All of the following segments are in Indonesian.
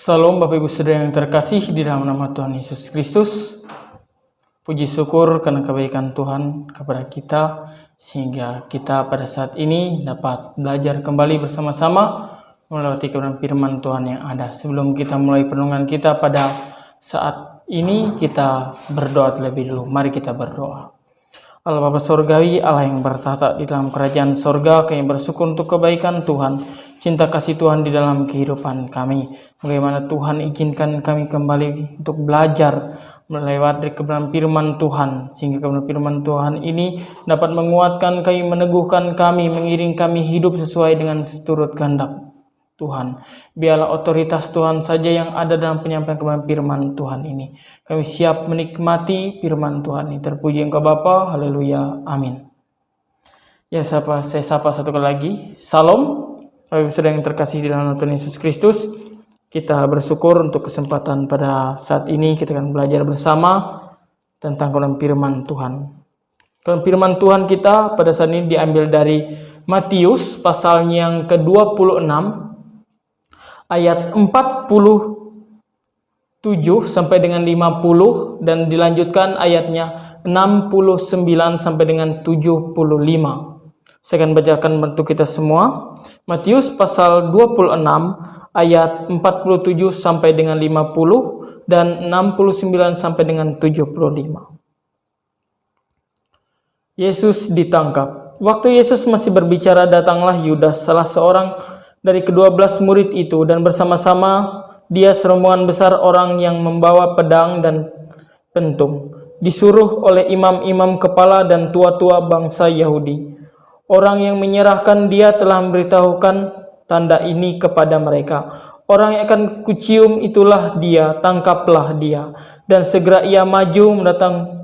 Salam Bapak Ibu Saudara yang terkasih di dalam nama Tuhan Yesus Kristus. Puji syukur karena kebaikan Tuhan kepada kita, sehingga kita pada saat ini dapat belajar kembali bersama-sama melewati kebenaran firman Tuhan yang ada. Sebelum kita mulai renungan kita pada saat ini, kita berdoa terlebih dulu. Mari kita berdoa. Allah Bapa Sorgawi, Allah yang bertata di dalam kerajaan sorga, kami bersyukur untuk kebaikan Tuhan, cinta kasih Tuhan di dalam kehidupan kami. Bagaimana Tuhan izinkan kami kembali untuk belajar melewati kebenaran firman Tuhan, sehingga kebenaran firman Tuhan ini dapat menguatkan kami, meneguhkan kami, mengiring kami hidup sesuai dengan seturut kehendak Tuhan. Biarlah otoritas Tuhan saja yang ada dalam penyampaian kebenaran firman Tuhan ini. Kami siap menikmati firman Tuhan ini. Terpuji Engkau Bapa, haleluya, amin. Ya, saya sapa satu kali lagi. Salam, Bapak Saudara yang terkasih di dalam Tuhan Yesus Kristus. Kita bersyukur untuk kesempatan pada saat ini kita akan belajar bersama tentang kebenaran firman Tuhan. Kebenaran firman Tuhan kita pada saat ini diambil dari Matius pasal yang ke-26 ayat 47 sampai dengan 50 dan dilanjutkan ayatnya 69 sampai dengan 75. Saya akan bacakan untuk kita semua. Matius pasal 26 ayat 47 sampai dengan 50 dan 69 sampai dengan 75. Yesus ditangkap. Waktu Yesus masih berbicara, datanglah Yudas, salah seorang dari ke-12 murid itu, dan bersama-sama dia serombongan besar orang yang membawa pedang dan pentung, disuruh oleh imam-imam kepala dan tua-tua bangsa Yahudi. Orang yang menyerahkan dia telah memberitahukan tanda ini kepada mereka. Orang yang akan kucium itulah dia, tangkaplah dia. Dan segera ia maju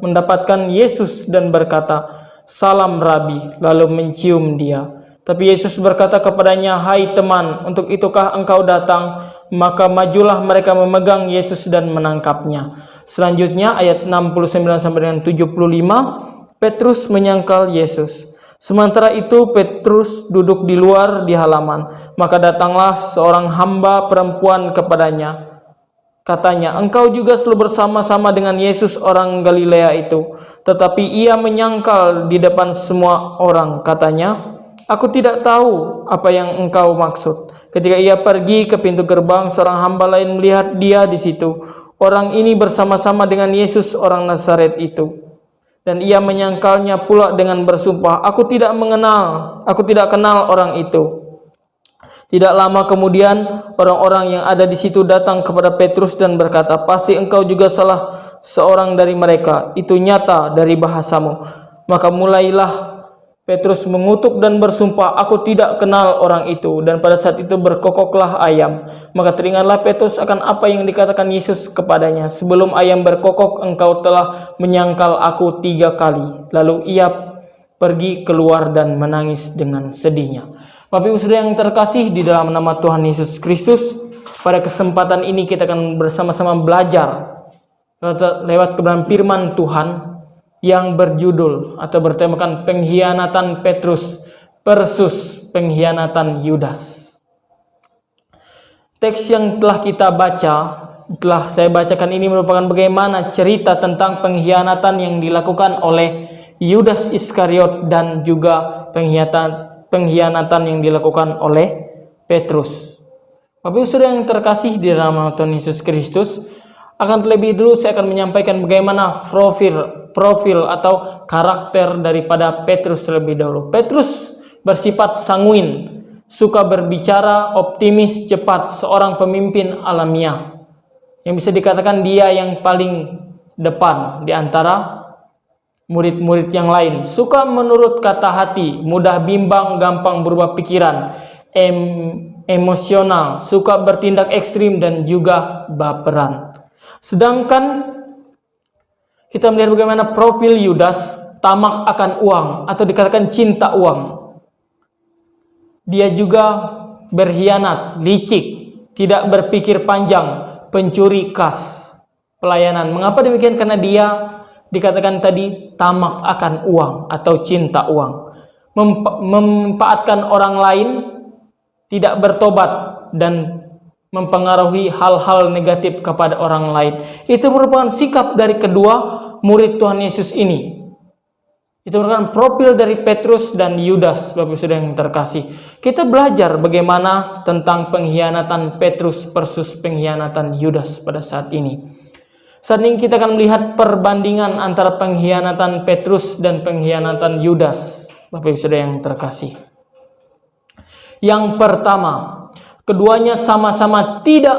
mendapatkan Yesus dan berkata, "Salam Rabi," lalu mencium dia. Tapi Yesus berkata kepadanya, "Hai teman, untuk itukah engkau datang?" Maka majulah mereka memegang Yesus dan menangkapnya. Selanjutnya ayat 69 sampai dengan 75, Petrus menyangkal Yesus. Sementara itu Petrus duduk di luar di halaman. Maka datanglah seorang hamba perempuan kepadanya. Katanya, "Engkau juga selalu bersama-sama dengan Yesus orang Galilea itu." Tetapi ia menyangkal di depan semua orang. Katanya, "Aku tidak tahu apa yang engkau maksud." Ketika ia pergi ke pintu gerbang, seorang hamba lain melihat dia di situ. Orang ini bersama-sama dengan Yesus orang Nazaret itu. Dan ia menyangkalnya pula dengan bersumpah, aku tidak kenal orang itu." Tidak lama kemudian, orang-orang yang ada di situ datang kepada Petrus dan berkata, "Pasti engkau juga salah seorang dari mereka. Itu nyata dari bahasamu." Maka mulailah Petrus mengutuk dan bersumpah, "Aku tidak kenal orang itu." Dan pada saat itu berkokoklah ayam. Maka teringatlah Petrus akan apa yang dikatakan Yesus kepadanya, "Sebelum ayam berkokok, engkau telah menyangkal aku 3 kali." Lalu ia pergi keluar dan menangis dengan sedihnya. Bapak Ibu Saudara yang terkasih di dalam nama Tuhan Yesus Kristus, pada kesempatan ini kita akan bersama-sama belajar lewat kebenaran firman Tuhan yang berjudul atau bertemakan pengkhianatan Petrus versus pengkhianatan Yudas. Teks yang telah saya bacakan ini merupakan bagaimana cerita tentang pengkhianatan yang dilakukan oleh Yudas Iskariot dan juga pengkhianatan yang dilakukan oleh Petrus. Bapak Ibu Saudara yang terkasih di dalam nama Tuhan Yesus Kristus, akan terlebih dulu saya akan menyampaikan bagaimana profil atau karakter daripada Petrus terlebih dahulu. Petrus bersifat sanguin, suka berbicara, optimis, cepat, seorang pemimpin alamiah. Yang bisa dikatakan dia yang paling depan di antara murid-murid yang lain. Suka menurut kata hati, mudah bimbang, gampang berubah pikiran, emosional, suka bertindak ekstrim dan juga baperan. Sedangkan kita melihat bagaimana profil Yudas, tamak akan uang atau dikatakan cinta uang. Dia juga berkhianat, licik, tidak berpikir panjang, pencuri kas, pelayanan. Mengapa demikian? Karena dia dikatakan tadi tamak akan uang atau cinta uang. Memanfaatkan orang lain, tidak bertobat dan mempengaruhi hal-hal negatif kepada orang lain. Itu merupakan sikap dari kedua murid Tuhan Yesus ini. Itu merupakan profil dari Petrus dan Yudas, Bapak Saudara yang terkasih. Kita belajar bagaimana tentang pengkhianatan Petrus versus pengkhianatan Yudas pada saat ini. Saat ini kita akan melihat perbandingan antara pengkhianatan Petrus dan pengkhianatan Yudas, Bapak Saudara yang terkasih. Yang pertama, keduanya sama-sama tidak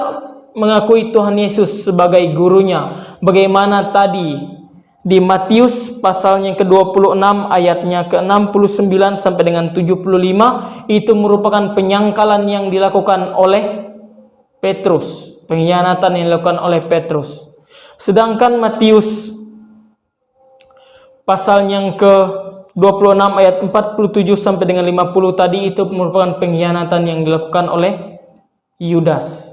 mengakui Tuhan Yesus sebagai gurunya. Bagaimana tadi di Matius pasalnya ke-26 ayatnya ke-69 sampai dengan 75, itu merupakan penyangkalan yang dilakukan oleh Petrus, pengkhianatan yang dilakukan oleh Petrus. Sedangkan Matius pasal yang ke-26 ayat 47 sampai dengan 50 tadi itu merupakan pengkhianatan yang dilakukan oleh Yudas.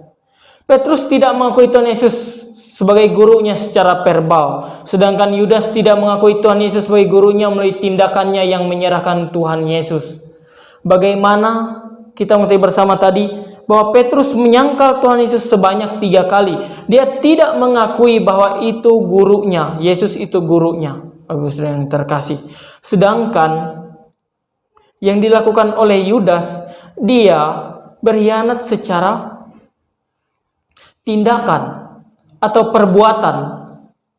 Petrus tidak mengakui Tuhan Yesus sebagai gurunya secara verbal, sedangkan Yudas tidak mengakui Tuhan Yesus sebagai gurunya melalui tindakannya yang menyerahkan Tuhan Yesus. Bagaimana kita mengetahui bersama tadi bahwa Petrus menyangkal Tuhan Yesus sebanyak 3 kali. Dia tidak mengakui bahwa itu gurunya, Yesus itu gurunya, Bapak Saudara yang terkasih. Sedangkan yang dilakukan oleh Yudas, dia berkhianat secara tindakan atau perbuatan.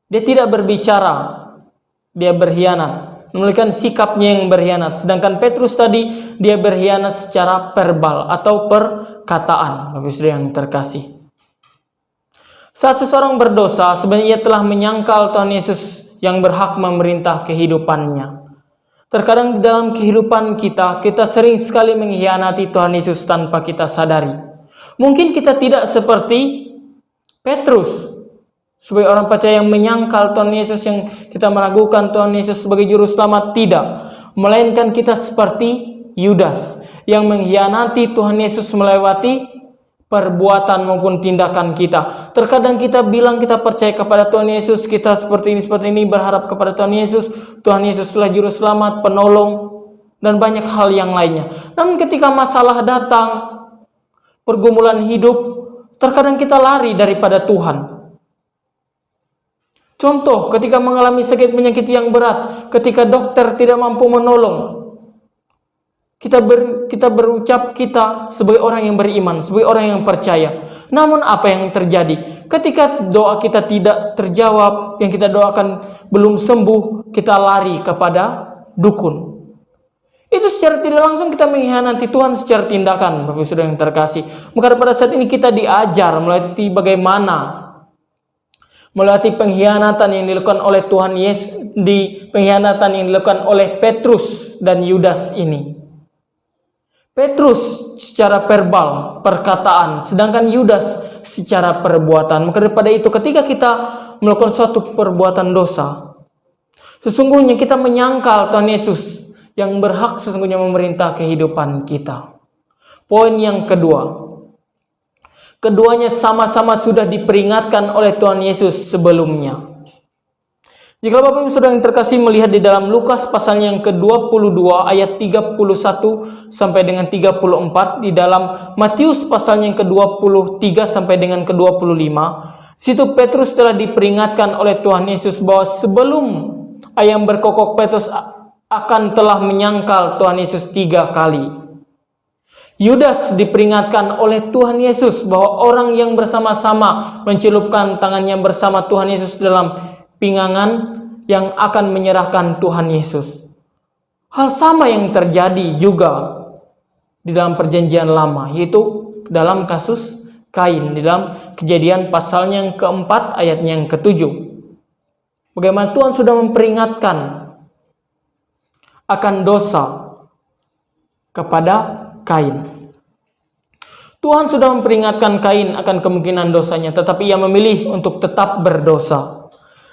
Dia tidak berbicara, dia berkhianat, menunjukkan sikapnya yang berkhianat. Sedangkan Petrus tadi, dia berkhianat secara verbal atau perkataan, Bapak Saudara yang terkasih. Saat seseorang berdosa, sebenarnya ia telah menyangkal Tuhan Yesus yang berhak memerintah kehidupannya. Terkadang di dalam kehidupan kita, kita sering sekali mengkhianati Tuhan Yesus tanpa kita sadari. Mungkin kita tidak seperti Petrus, sebagai orang percaya yang menyangkal Tuhan Yesus, yang kita meragukan Tuhan Yesus sebagai juru selamat, tidak. Melainkan kita seperti Yudas, yang mengkhianati Tuhan Yesus melewati perbuatan maupun tindakan kita. Terkadang kita bilang kita percaya kepada Tuhan Yesus, kita seperti ini, berharap kepada Tuhan Yesus. Tuhan Yesuslah juru selamat, penolong, dan banyak hal yang lainnya. Namun ketika masalah datang, pergumulan hidup, terkadang kita lari daripada Tuhan. Contoh, ketika mengalami sakit penyakit yang berat, ketika dokter tidak mampu menolong, kita berucap kita sebagai orang yang beriman, sebagai orang yang percaya. Namun apa yang terjadi? Ketika doa kita tidak terjawab, yang kita doakan belum sembuh, kita lari kepada dukun. Itu secara tidak langsung kita mengkhianati Tuhan secara tindakan, Bapak Saudara yang terkasih. Maka pada saat ini kita diajar melatih bagaimana melatih pengkhianatan yang dilakukan oleh Tuhan Yesus, di pengkhianatan yang dilakukan oleh Petrus dan Yudas ini. Petrus secara verbal, perkataan, sedangkan Yudas secara perbuatan. Maka daripada itu, ketika kita melakukan suatu perbuatan dosa, sesungguhnya kita menyangkal Tuhan Yesus yang berhak sesungguhnya memerintah kehidupan kita. Poin yang kedua, keduanya sama-sama sudah diperingatkan oleh Tuhan Yesus sebelumnya. Jika Bapak Ibu Saudara yang terkasih melihat di dalam Lukas pasalnya yang ke-22 ayat 31 sampai dengan 34, di dalam Matius pasalnya yang ke-23 sampai dengan ke-25, situ Petrus telah diperingatkan oleh Tuhan Yesus bahwa sebelum ayam berkokok, Petrus akan telah menyangkal Tuhan Yesus 3 kali. Yudas diperingatkan oleh Tuhan Yesus bahwa orang yang bersama-sama mencelupkan tangannya bersama Tuhan Yesus dalam pingangan yang akan menyerahkan Tuhan Yesus. Hal sama yang terjadi juga di dalam perjanjian lama, yaitu dalam kasus Kain, di dalam Kejadian pasalnya yang ke-4 ayatnya yang ke-7. Bagaimana Tuhan sudah memperingatkan akan dosa kepada Kain. Tuhan sudah memperingatkan Kain akan kemungkinan dosanya, tetapi ia memilih untuk tetap berdosa.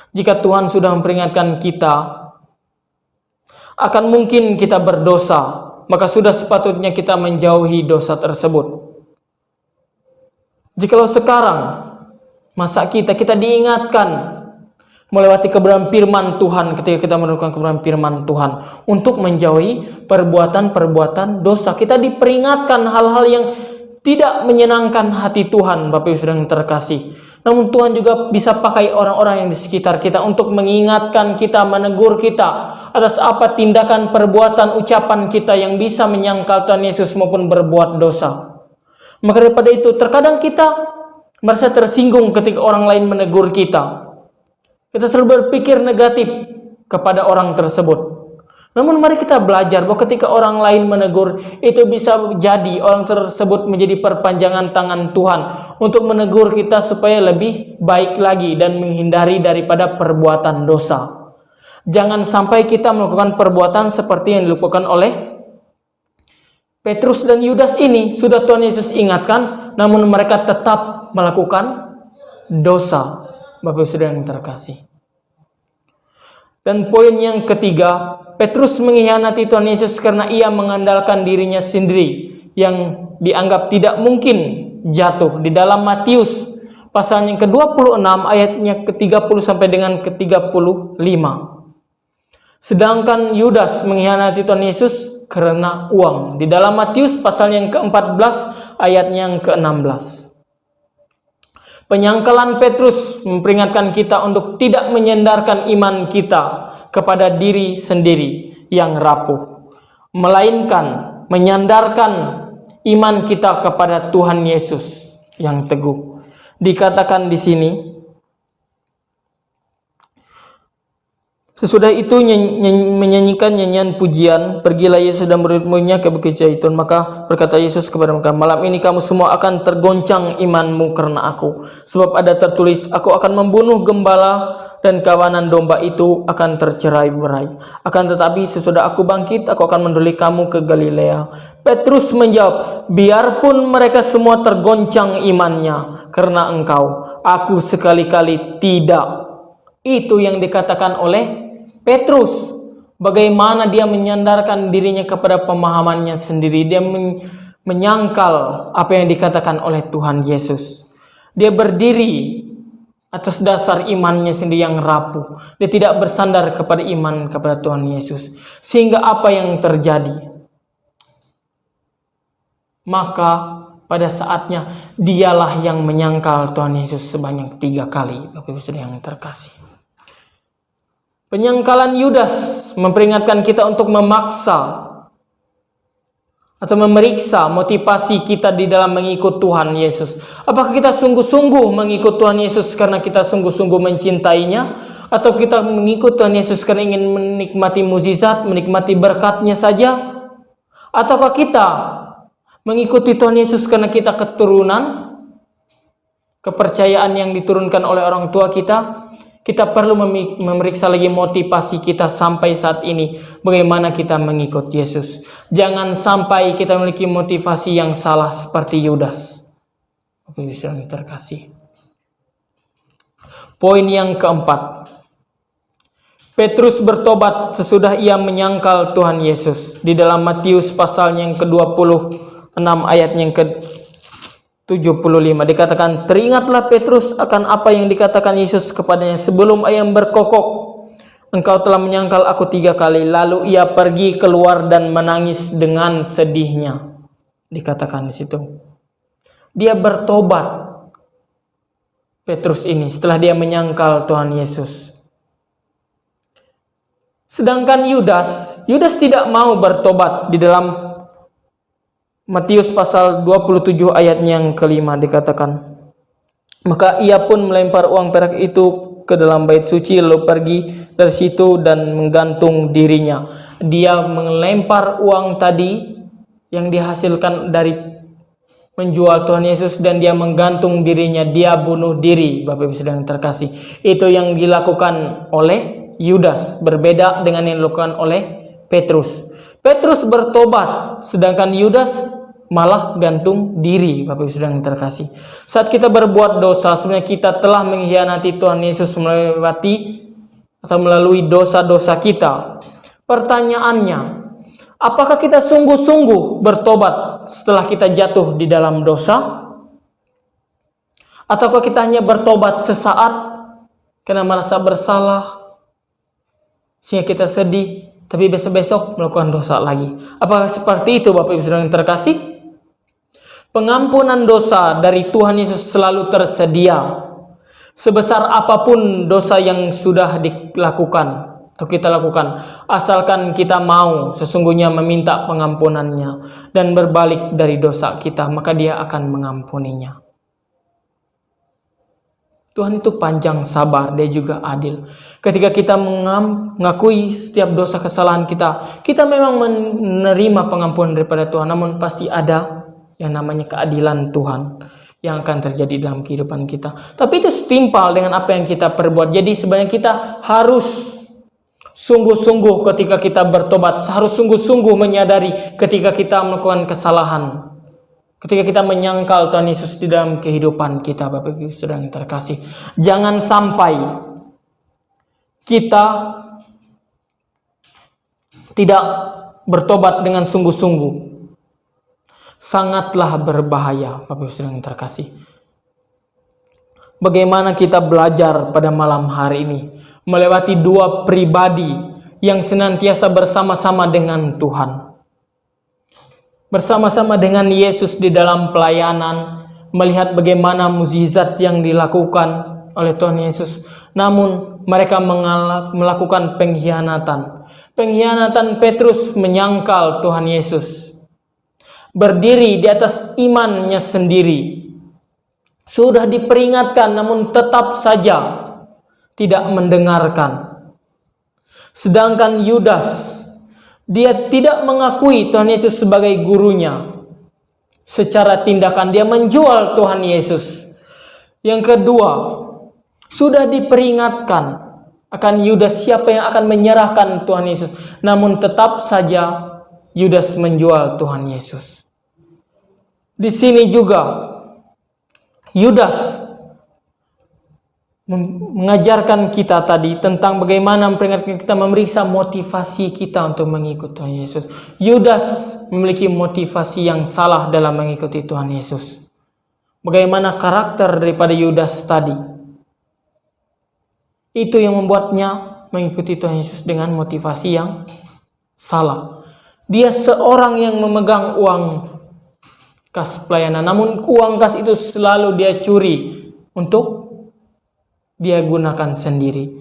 Jika Tuhan sudah memperingatkan kita akan mungkin kita berdosa, maka sudah sepatutnya kita menjauhi dosa tersebut. Jikalau sekarang masa kita diingatkan melewati kebenaran firman Tuhan, ketika kita menemukan kebenaran firman Tuhan untuk menjauhi perbuatan-perbuatan dosa, kita diperingatkan hal-hal yang tidak menyenangkan hati Tuhan, Bapak Ibu Saudara yang terkasih. Namun Tuhan juga bisa pakai orang-orang yang di sekitar kita untuk mengingatkan kita, menegur kita atas apa tindakan, perbuatan, ucapan kita yang bisa menyangkal Tuhan Yesus maupun berbuat dosa. Maka daripada itu, terkadang kita merasa tersinggung ketika orang lain menegur kita. Kita selalu berpikir negatif kepada orang tersebut. Namun mari kita belajar bahwa ketika orang lain menegur, itu bisa jadi orang tersebut menjadi perpanjangan tangan Tuhan untuk menegur kita supaya lebih baik lagi dan menghindari daripada perbuatan dosa. Jangan sampai kita melakukan perbuatan seperti yang dilakukan oleh Petrus dan Yudas ini. Sudah Tuhan Yesus ingatkan, namun mereka tetap melakukan dosa. Bapak Saudara yang terkasih. Dan poin yang ketiga, Petrus mengkhianati Tuhan Yesus karena ia mengandalkan dirinya sendiri yang dianggap tidak mungkin jatuh. Di dalam Matius pasal yang ke-26 ayatnya ke-30 sampai dengan ke-35. Sedangkan Yudas mengkhianati Tuhan Yesus karena uang. Di dalam Matius pasal yang ke-14 ayatnya yang ke-16. Penyangkalan Petrus memperingatkan kita untuk tidak menyandarkan iman kita kepada diri sendiri yang rapuh, melainkan menyandarkan iman kita kepada Tuhan Yesus yang teguh. Dikatakan di sini, sesudah itu menyanyikan nyanyian pujian, pergilah Yesus dan murid-muridnya ke Bukit Zaitun. Maka berkata Yesus kepada mereka, malam ini kamu semua akan tergoncang imanmu karena aku. Sebab ada tertulis, aku akan membunuh gembala dan kawanan domba itu akan tercerai-berai. Akan tetapi sesudah aku bangkit, aku akan mendulik kamu ke Galilea. Petrus menjawab, biarpun mereka semua tergoncang imannya karena engkau, aku sekali-kali tidak. Itu yang dikatakan oleh Petrus. Bagaimana dia menyandarkan dirinya kepada pemahamannya sendiri. Dia menyangkal apa yang dikatakan oleh Tuhan Yesus. Dia berdiri atas dasar imannya sendiri yang rapuh. Dia tidak bersandar kepada iman kepada Tuhan Yesus. Sehingga apa yang terjadi? Maka pada saatnya dialah yang menyangkal Tuhan Yesus sebanyak 3 kali. Bapak Ibu Saudara yang terkasih. Penyangkalan Yudas memperingatkan kita untuk memaksa atau memeriksa motivasi kita di dalam mengikut Tuhan Yesus. Apakah kita sungguh-sungguh mengikut Tuhan Yesus karena kita sungguh-sungguh mencintainya, atau kita mengikut Tuhan Yesus karena ingin menikmati mukjizat, menikmati berkat-Nya saja? Ataukah kita mengikuti Tuhan Yesus karena kita keturunan, kepercayaan yang diturunkan oleh orang tua kita? Kita perlu memeriksa lagi motivasi kita sampai saat ini. Bagaimana kita mengikut Yesus. Jangan sampai kita memiliki motivasi yang salah seperti Yudas. Bapak Ibu Saudara yang terkasih. Poin yang keempat. Petrus bertobat sesudah ia menyangkal Tuhan Yesus. Di dalam Matius pasal yang ke-26 ayat yang ke-75 dikatakan, teringatlah Petrus akan apa yang dikatakan Yesus kepadanya sebelum ayam berkokok, engkau telah menyangkal aku 3 kali. Lalu ia pergi keluar dan menangis dengan sedihnya. Dikatakan di situ, dia bertobat, Petrus ini, setelah dia menyangkal Tuhan Yesus. Sedangkan Yudas tidak mau bertobat. Di dalam Matius pasal 27 ayatnya yang ke-5 dikatakan, maka ia pun melempar uang perak itu ke dalam bait suci, lalu pergi dari situ dan menggantung dirinya. Dia melempar uang tadi yang dihasilkan dari menjual Tuhan Yesus dan dia menggantung dirinya, dia bunuh diri. Bapak Ibu Saudara yang terkasih, itu yang dilakukan oleh Yudas, berbeda dengan yang dilakukan oleh Petrus. Petrus bertobat, sedangkan Yudas malah gantung diri. Bapak Ibu Saudara yang terkasih, saat kita berbuat dosa, sebenarnya kita telah mengkhianati Tuhan Yesus melalui dosa-dosa kita. Pertanyaannya, apakah kita sungguh-sungguh bertobat setelah kita jatuh di dalam dosa? Ataukah kita hanya bertobat sesaat karena merasa bersalah, sehingga kita sedih, tapi besok-besok melakukan dosa lagi? Apakah seperti itu Bapak Ibu Saudara yang terkasih? Pengampunan dosa dari Tuhan Yesus selalu tersedia. Sebesar apapun dosa yang sudah dilakukan atau kita lakukan, asalkan kita mau sesungguhnya meminta pengampunannya dan berbalik dari dosa kita, maka Dia akan mengampuninya. Tuhan itu panjang sabar, Dia juga adil. Ketika kita mengakui setiap dosa kesalahan kita, kita memang menerima pengampunan daripada Tuhan, namun pasti ada yang namanya keadilan Tuhan yang akan terjadi dalam kehidupan kita. Tapi itu setimpal dengan apa yang kita perbuat. Jadi sebenarnya kita harus sungguh-sungguh ketika kita bertobat, harus sungguh-sungguh menyadari ketika kita melakukan kesalahan. Ketika kita menyangkal Tuhan Yesus di dalam kehidupan kita, Bapak Ibu Saudara yang terkasih, jangan sampai kita tidak bertobat dengan sungguh-sungguh. Sangatlah berbahaya, Bapak Ibu Saudara yang terkasih. Bagaimana kita belajar pada malam hari ini melewati dua pribadi yang senantiasa bersama-sama dengan Tuhan. Bersama-sama dengan Yesus di dalam pelayanan, melihat bagaimana mukjizat yang dilakukan oleh Tuhan Yesus. Namun mereka melakukan pengkhianatan. Pengkhianatan Petrus menyangkal Tuhan Yesus. Berdiri di atas imannya sendiri. Sudah diperingatkan namun tetap saja tidak mendengarkan. Sedangkan Yudas, dia tidak mengakui Tuhan Yesus sebagai gurunya. Secara tindakan dia menjual Tuhan Yesus. Yang kedua, sudah diperingatkan akan Yudas siapa yang akan menyerahkan Tuhan Yesus. Namun tetap saja Yudas menjual Tuhan Yesus. Di sini juga Yudas mengajarkan kita tadi tentang bagaimana memperingatkan kita, memeriksa motivasi kita untuk mengikuti Tuhan Yesus. Yudas memiliki motivasi yang salah dalam mengikuti Tuhan Yesus. Bagaimana karakter daripada Yudas tadi, itu yang membuatnya mengikuti Tuhan Yesus dengan motivasi yang salah. Dia seorang yang memegang uang kas pelayanan, namun uang kas itu selalu dia curi untuk dia gunakan sendiri.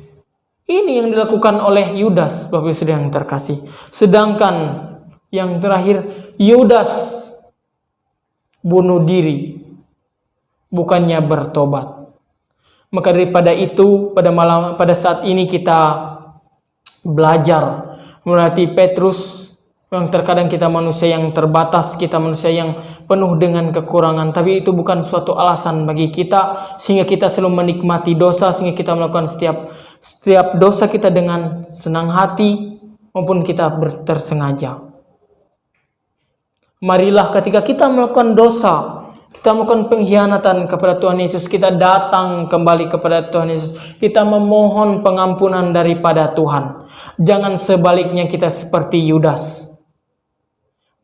Ini yang dilakukan oleh Yudas, Bapak Ibu Saudara yang terkasih. Sedangkan yang terakhir, Yudas bunuh diri, bukannya bertobat. Maka daripada itu, pada saat ini kita belajar melatih Petrus. Yang terkadang kita manusia yang terbatas, kita manusia yang penuh dengan kekurangan, tapi itu bukan suatu alasan bagi kita sehingga kita selalu menikmati dosa, sehingga kita melakukan setiap dosa kita dengan senang hati maupun kita tersengaja. Marilah ketika kita melakukan dosa, kita melakukan pengkhianatan kepada Tuhan Yesus, kita datang kembali kepada Tuhan Yesus, kita memohon pengampunan daripada Tuhan. Jangan sebaliknya kita seperti Yudas,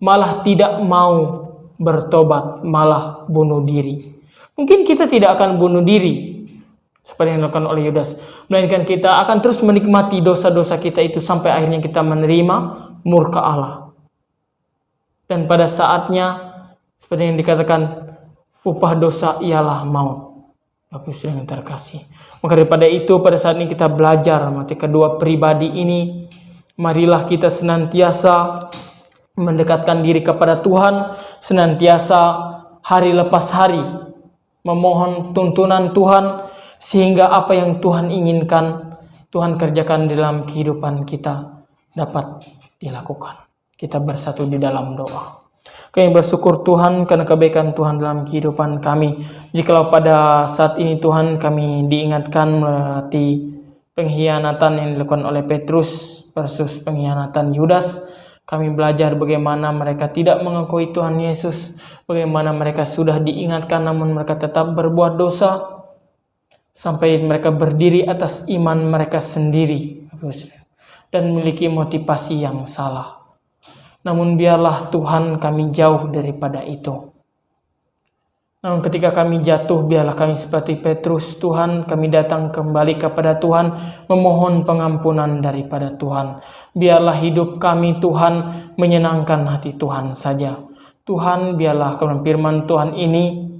malah tidak mau bertobat, malah bunuh diri. Mungkin kita tidak akan bunuh diri seperti yang dilakukan oleh Yudas, melainkan kita akan terus menikmati dosa-dosa kita itu sampai akhirnya kita menerima murka Allah. Dan pada saatnya, seperti yang dikatakan, upah dosa ialah maut. Bapak Ibu yang terkasih. Maka daripada itu, pada saat ini kita belajar mati kedua pribadi ini. Marilah kita senantiasa mendekatkan diri kepada Tuhan, senantiasa hari lepas hari memohon tuntunan Tuhan, sehingga apa yang Tuhan inginkan Tuhan kerjakan dalam kehidupan kita dapat dilakukan. Kita bersatu di dalam doa. Kami bersyukur Tuhan karena kebaikan Tuhan dalam kehidupan kami. Jikalau pada saat ini Tuhan kami diingatkan melalui pengkhianatan yang dilakukan oleh Petrus versus pengkhianatan Yudas, kami belajar bagaimana mereka tidak mengakui Tuhan Yesus, bagaimana mereka sudah diingatkan namun mereka tetap berbuat dosa, sampai mereka berdiri atas iman mereka sendiri dan memiliki motivasi yang salah. Namun biarlah Tuhan kami jauh daripada itu. Namun ketika kami jatuh, biarlah kami seperti Petrus, Tuhan, kami datang kembali kepada Tuhan, memohon pengampunan daripada Tuhan. Biarlah hidup kami, Tuhan, menyenangkan hati Tuhan saja. Tuhan, biarlah firman Tuhan ini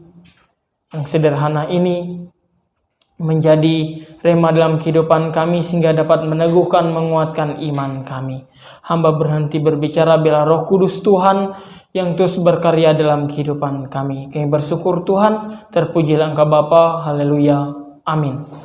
yang sederhana ini menjadi rema dalam kehidupan kami sehingga dapat meneguhkan, menguatkan iman kami. Hamba berhenti berbicara, biarlah Roh Kudus Tuhan yang terus berkarya dalam kehidupan kami. Kami bersyukur Tuhan, terpujilah Engkau Bapa, haleluya, amin.